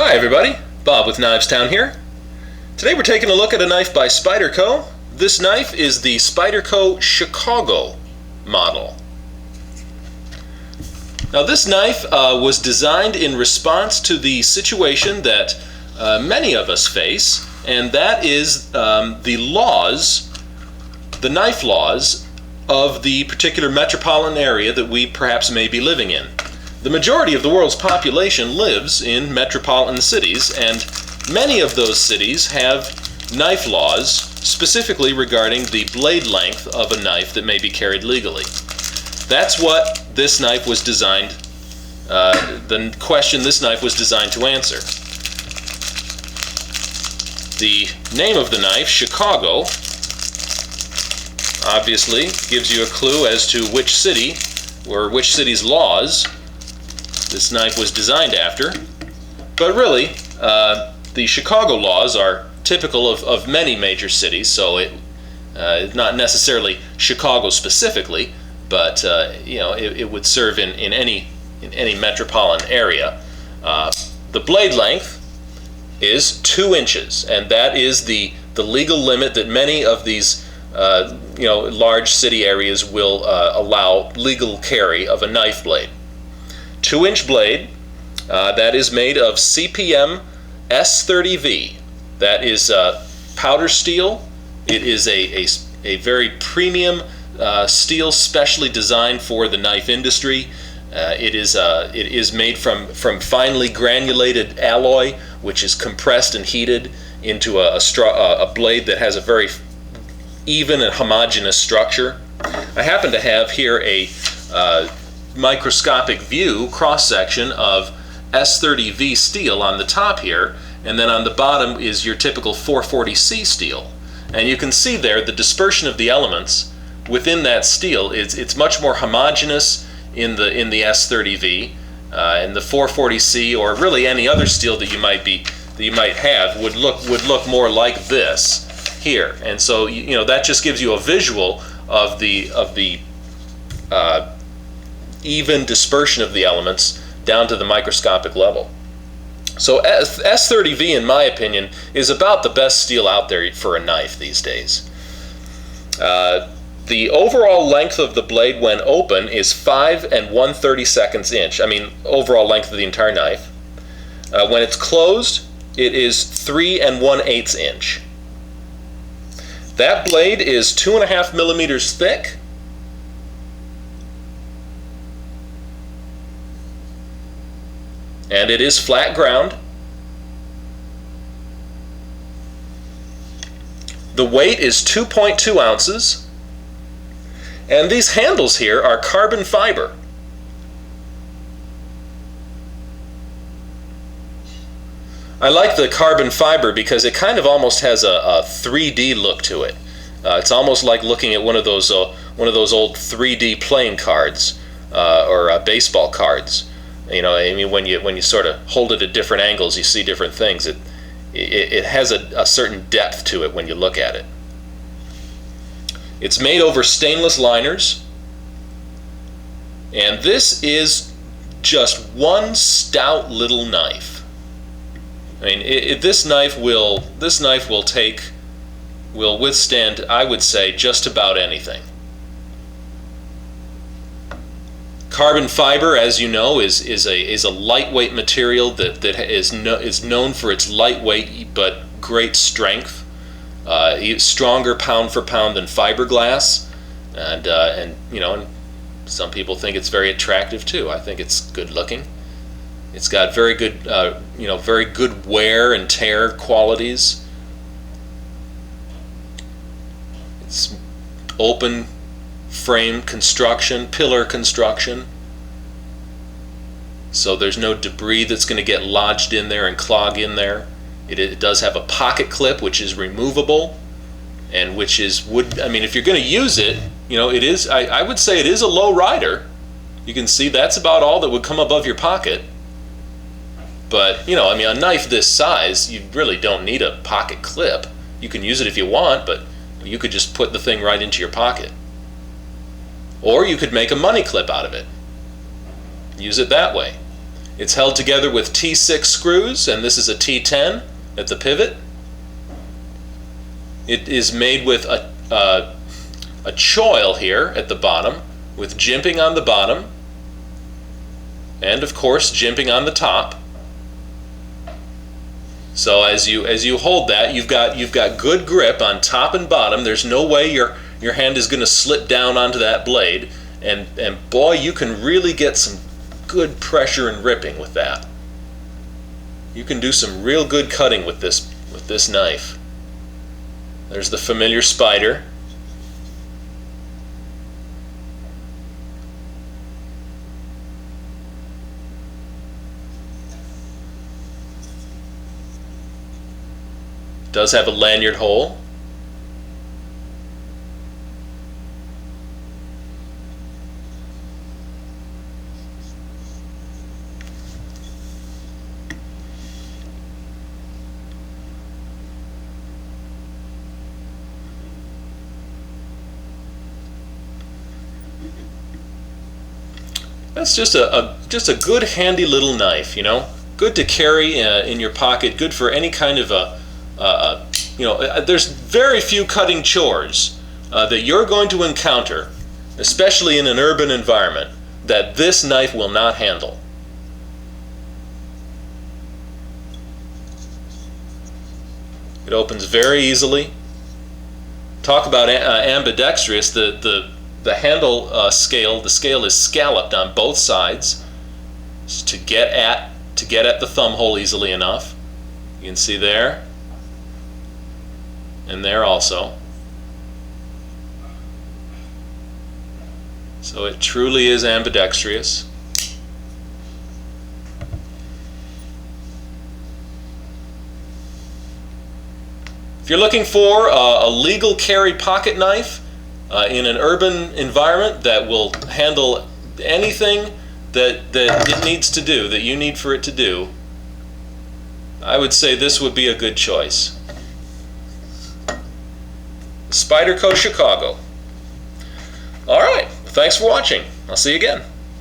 Hi everybody, Bob with Knives Town here. Today we're taking a look at a knife by Spyderco. This knife is the Spyderco Chicago model. Now this knife was designed in response to the situation that many of us face, and that is the knife laws of the particular metropolitan area that we perhaps may be living in. The majority of the world's population lives in metropolitan cities, and many of those cities have knife laws specifically regarding the blade length of a knife that may be carried legally. That's what this knife was designed, the question this knife was designed to answer. The name of the knife, Chicago, obviously gives you a clue as to which city or which city's laws this knife was designed after. But really, the Chicago laws are typical of many major cities, so not necessarily Chicago specifically, but it would serve in any metropolitan area. The blade length is 2 inches, and that is the legal limit that many of these large city areas will allow legal carry of a knife blade. 2-inch blade that is made of CPM S30V. That is powder steel. It is a very premium steel specially designed for the knife industry. It is made from finely granulated alloy, which is compressed and heated into a blade that has a very even and homogeneous structure. I happen to have here a microscopic view cross-section of S30V steel on the top here, and then on the bottom is your typical 440C steel. And you can see there the dispersion of the elements within that steel. It's much more homogeneous in the S30V, and the 440C, or really any other steel that you might have, would look more like this here. And so that just gives you a visual of the even dispersion of the elements down to the microscopic level. So S30V, in my opinion, is about the best steel out there for a knife these days. The overall length of the blade when open is 5 1/32 inch. I mean, overall length of the entire knife. When it's closed, it is 3 1/8 inch. That blade is 2.5 millimeters thick. And it is flat ground. The weight is 2.2 ounces. And these handles here are carbon fiber. I like the carbon fiber because it kind of almost has a 3D look to it. It's almost like looking at one of those old 3D playing cards or baseball cards. I mean, when you sort of hold it at different angles, you see different things. It has a certain depth to it when you look at it. It's made over stainless liners, and this is just one stout little knife. I mean, this knife will withstand, I would say, just about anything. Carbon fiber, as you know, is a lightweight material that is known for its lightweight but great strength. Stronger pound for pound than fiberglass, and some people think it's very attractive too. I think it's good looking. It's got very good wear and tear qualities. It's open frame construction, pillar construction, so there's no debris that's going to get lodged in there and clog in there. It does have a pocket clip, which is removable, and which is if you're going to use it, it is. I would say it is a low rider. You can see that's about all that would come above your pocket. But a knife this size, you really don't need a pocket clip. You can use it if you want, but you could just put the thing right into your pocket. Or you could make a money clip out of it. Use it that way. It's held together with T6 screws, and this is a T10 at the pivot. It is made with a choil here at the bottom, with jimping on the bottom, and of course jimping on the top. So as you hold that, you've got good grip on top and bottom. There's no way your hand is going to slip down onto that blade, and boy, you can really get some good pressure and ripping with that. You can do some real good cutting with this knife. There's the familiar Spyder. It does have a lanyard hole. That's just a good handy little knife, you know, good to carry in your pocket, good for any kind of there's very few cutting chores that you're going to encounter, especially in an urban environment, that this knife will not handle. It opens very easily. Talk about ambidextrous. The handle scale, the scale is scalloped on both sides to get at the thumb hole easily enough. You can see there and there also. So it truly is ambidextrous. If you're looking for a legal carry pocket knife in an urban environment that will handle anything that it needs to do, that you need for it to do, I would say this would be a good choice. Spyderco Chicago. All right, thanks for watching. I'll see you again.